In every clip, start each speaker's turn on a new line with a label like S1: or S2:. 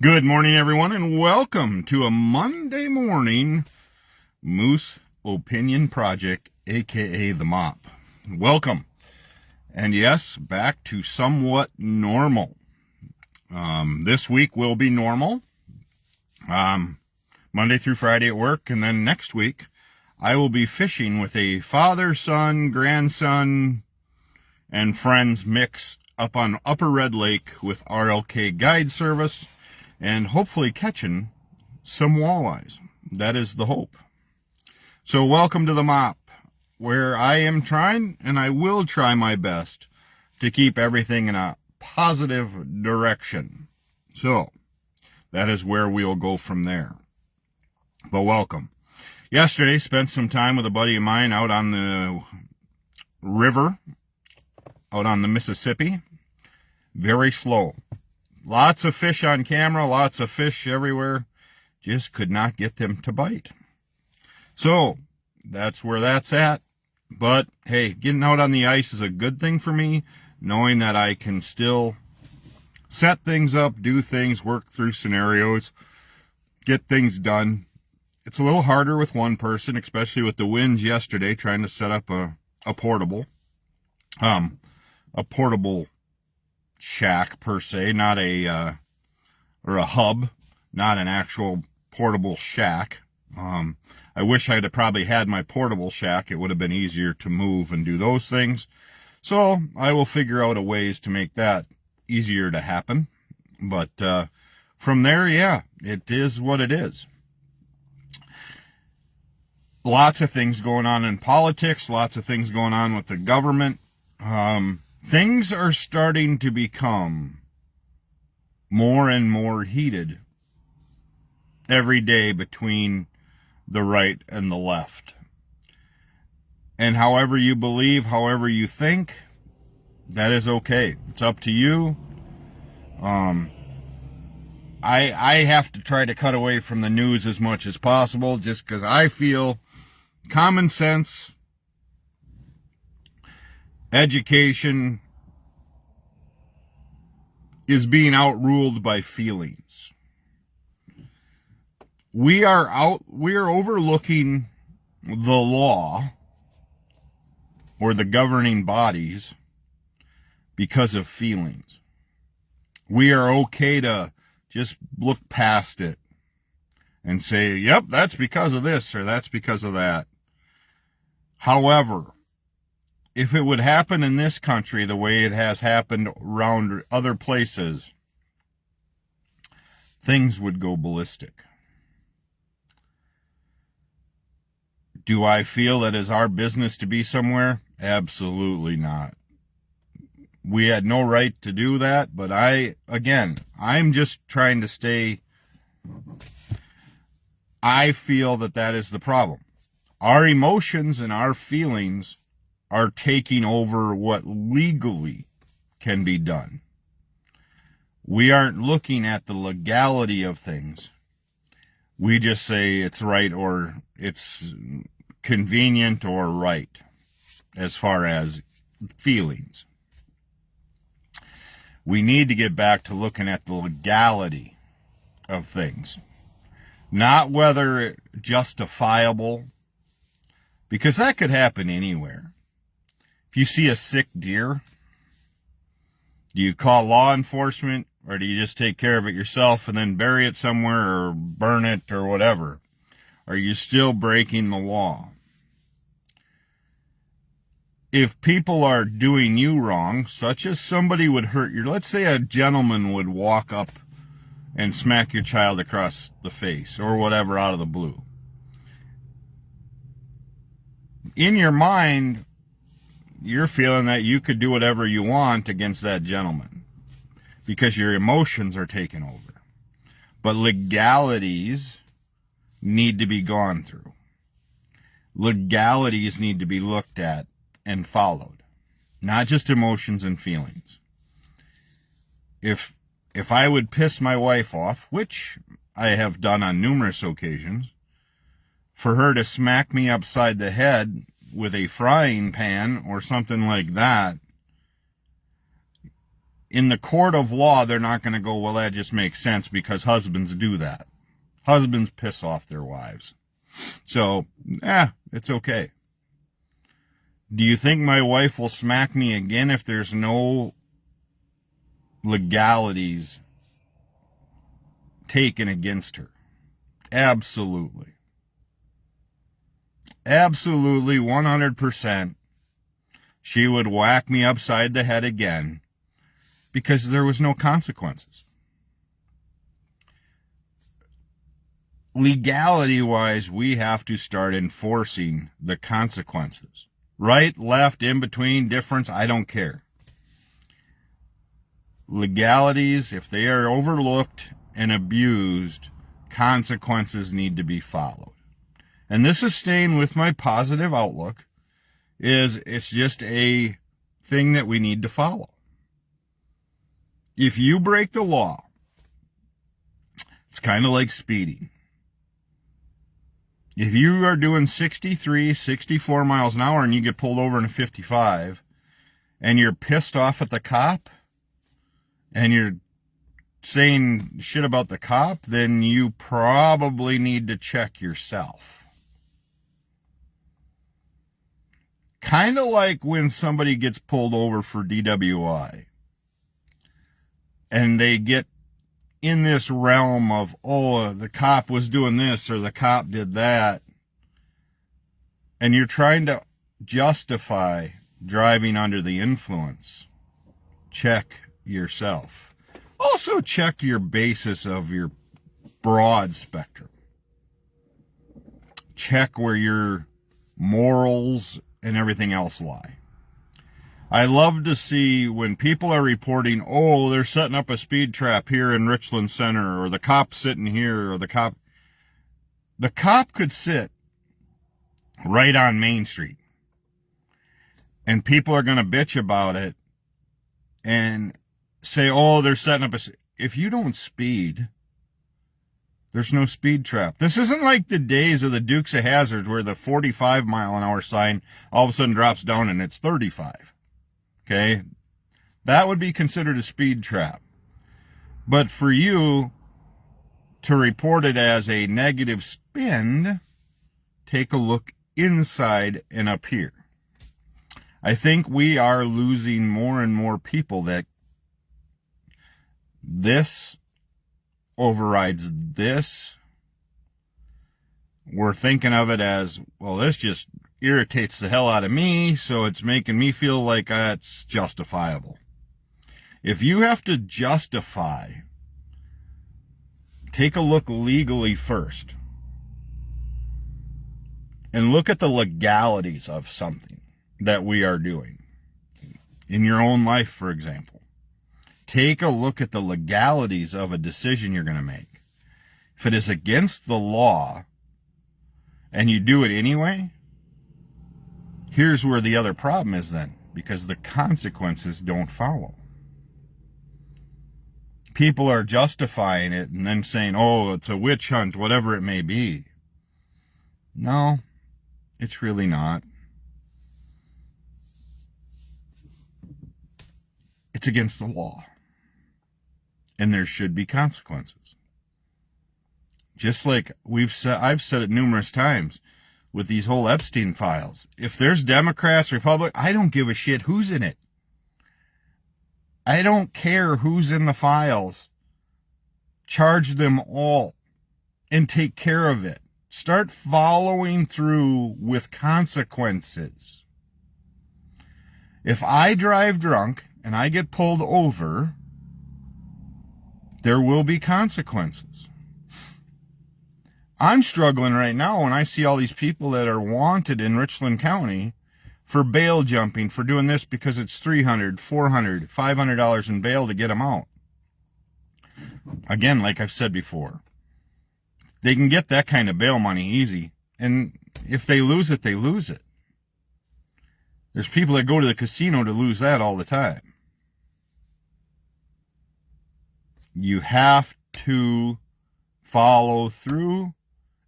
S1: Good morning, everyone, and welcome to a Monday morning Moose Opinion Project, aka The Mop. Welcome. And yes, back to somewhat normal. This week will be normal. Monday through Friday at work, and then next week I will be fishing with a father, son, grandson, and friends mix up on Upper Red Lake with RLK Guide Service, and hopefully catching some walleyes. That is the hope. So welcome to the Mop, where I am trying, and I will try my best to keep everything in a positive direction. So that is where we'll go from there. But welcome. Yesterday, spent some time with a buddy of mine out on the river, out on the Mississippi. Very slow. Lots of fish on camera, lots of fish everywhere. Just could not get them to bite. So that's where that's at. But hey, getting out on the ice is a good thing for me, knowing that I can still set things up, do things, work through scenarios, get things done. It's a little harder with one person, especially with the winds yesterday, trying to set up a portable shack per se, not a hub, not an actual portable shack. I wish I'd have probably had my portable shack. It would have been easier to move and do those things. So I will figure out a ways to make that easier to happen. But from there, yeah, it is what it is. Lots of things going on in politics, lots of things going on with the government. Things are starting to become more and more heated every day between the right and the left. And however you believe, however you think, that is okay. It's up to you. I have to try to cut away from the news as much as possible, just because I feel common sense, education is being outruled by feelings. We are overlooking the law or the governing bodies because of feelings. We are okay to just look past it and say, yep, that's because of this or that's because of that. However, if it would happen in this country the way it has happened around other places, things would go ballistic. Do I feel that it's our business to be somewhere? Absolutely not. We had no right to do that, but I'm just trying to stay. I feel that is the problem. Our emotions and our feelings are taking over what legally can be done. We aren't looking at the legality of things. We just say it's right or it's convenient or right as far as feelings. We need to get back to looking at the legality of things, not whether justifiable, because that could happen anywhere. If you see a sick deer, do you call law enforcement or do you just take care of it yourself and then bury it somewhere or burn it or whatever? Are you still breaking the law? If people are doing you wrong, such as somebody would hurt you, let's say a gentleman would walk up and smack your child across the face or whatever out of the blue. In your mind, you're feeling that you could do whatever you want against that gentleman because your emotions are taken over. But legalities need to be gone through. Legalities need to be looked at and followed, not just emotions and feelings. If I would piss my wife off, which I have done on numerous occasions, for her to smack me upside the head with a frying pan or something like that, in the court of law, they're not going to go, well, that just makes sense because husbands do that. Husbands piss off their wives. So, it's okay. Do you think my wife will smack me again if there's no legalities taken against her? Absolutely. Absolutely, 100%. She would whack me upside the head again because there was no consequences. Legality-wise, we have to start enforcing the consequences. Right, left, in between, difference, I don't care. Legalities, if they are overlooked and abused, consequences need to be followed. And this is staying with my positive outlook, it's just a thing that we need to follow. If you break the law, it's kind of like speeding. If you are doing 63, 64 miles an hour and you get pulled over in a 55 and you're pissed off at the cop and you're saying shit about the cop, then you probably need to check yourself. Kind of like when somebody gets pulled over for DWI and they get in this realm of, oh, the cop was doing this or the cop did that, and you're trying to justify driving under the influence, check yourself. Also check your basis of your broad spectrum. Check where your morals and everything else lie. I love to see when people are reporting, oh, they're setting up a speed trap here in Richland Center, or the cop's sitting here, or the cop could sit right on Main Street. And people are going to bitch about it and say, oh, they're setting up if you don't speed, there's no speed trap. This isn't like the days of the Dukes of Hazzard where the 45 mile an hour sign all of a sudden drops down and it's 35. Okay, that would be considered a speed trap. But for you to report it as a negative spin, take a look inside and up here. I think we are losing more and more people that this overrides this. We're thinking of it as, well, this just irritates the hell out of me, so it's making me feel like that's justifiable. If you have to justify, take a look legally first. And look at the legalities of something that we are doing. In your own life, for example. Take a look at the legalities of a decision you're going to make. If it is against the law, and you do it anyway, here's where the other problem is then, because the consequences don't follow. People are justifying it and then saying, oh, it's a witch hunt, whatever it may be. No, it's really not. It's against the law. And there should be consequences. Just like I've said it numerous times with these whole Epstein files. If there's Democrats, Republicans, I don't give a shit who's in it. I don't care who's in the files. Charge them all and take care of it. Start following through with consequences. If I drive drunk and I get pulled over, there will be consequences. I'm struggling right now when I see all these people that are wanted in Richland County for bail jumping, for doing this because it's $300, $400, $500 in bail to get them out. Again, like I've said before, they can get that kind of bail money easy. And if they lose it, they lose it. There's people that go to the casino to lose that all the time. You have to follow through,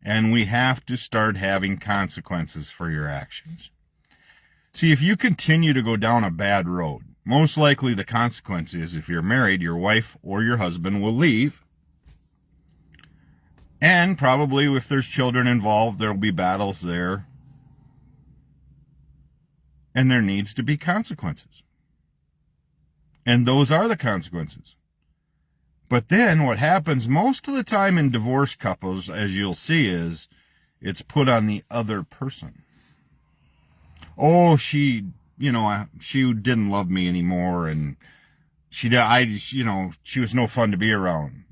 S1: and we have to start having consequences for your actions. See, if you continue to go down a bad road, most likely the consequence is, if you're married, your wife or your husband will leave. And probably if there's children involved, there'll be battles there. And there needs to be consequences. And those are the consequences. But then what happens most of the time in divorce couples, as you'll see, is it's put on the other person. Oh, she didn't love me anymore, and she was no fun to be around.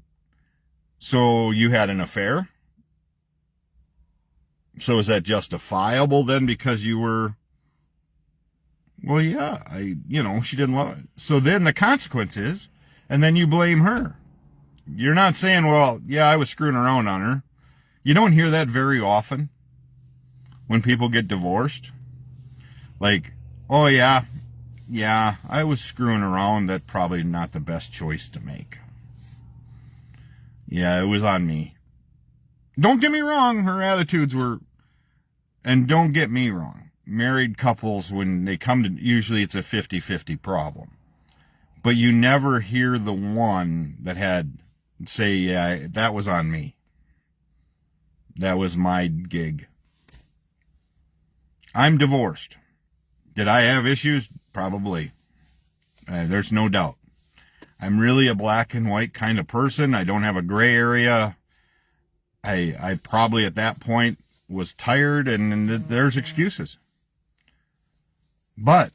S1: So you had an affair? So is that justifiable then because you were, well, yeah, she didn't love it. So then the consequence is, and then you blame her. You're not saying, well, yeah, I was screwing around on her. You don't hear that very often when people get divorced. Like, oh, yeah, I was screwing around. That's probably not the best choice to make. Yeah, it was on me. Don't get me wrong, her attitudes were, and don't get me wrong, married couples, when they come to, usually it's a 50-50 problem. But you never hear the one that had, say, yeah, that was on me. That was my gig. I'm divorced. Did I have issues? Probably. There's no doubt. I'm really a black and white kind of person. I don't have a gray area. I probably at that point was tired, and there's excuses. But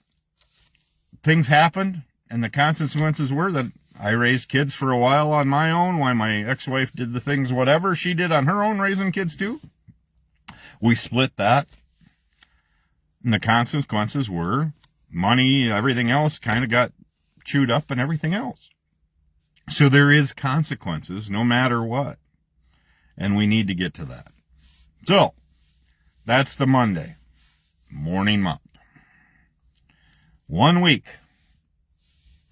S1: things happened, and the consequences were that I raised kids for a while on my own, while my ex-wife did the things, whatever she did on her own, raising kids too. We split that. And the consequences were money, everything else kind of got chewed up and everything else. So there is consequences no matter what. And we need to get to that. So that's the Monday morning mop. 1 week.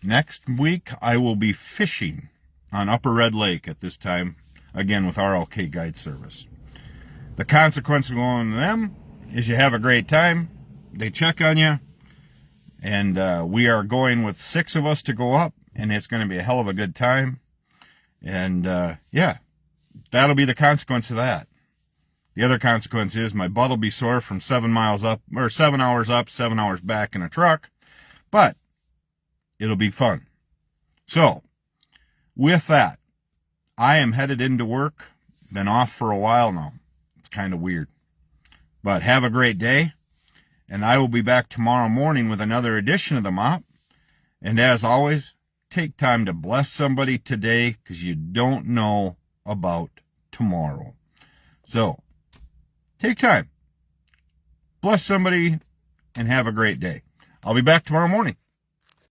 S1: Next week, I will be fishing on Upper Red Lake at this time, again with RLK Guide Service. The consequence of going to them is you have a great time. They check on you. And we are going with 6 of us to go up, and it's going to be a hell of a good time. And yeah, that'll be the consequence of that. The other consequence is my butt will be sore from 7 miles up, or 7 hours up, 7 hours back in a truck. But it'll be fun. So, with that, I am headed into work. Been off for a while now. It's kind of weird. But have a great day. And I will be back tomorrow morning with another edition of the Mop. And as always, take time to bless somebody today, because you don't know about tomorrow. So, take time. Bless somebody and have a great day. I'll be back tomorrow morning.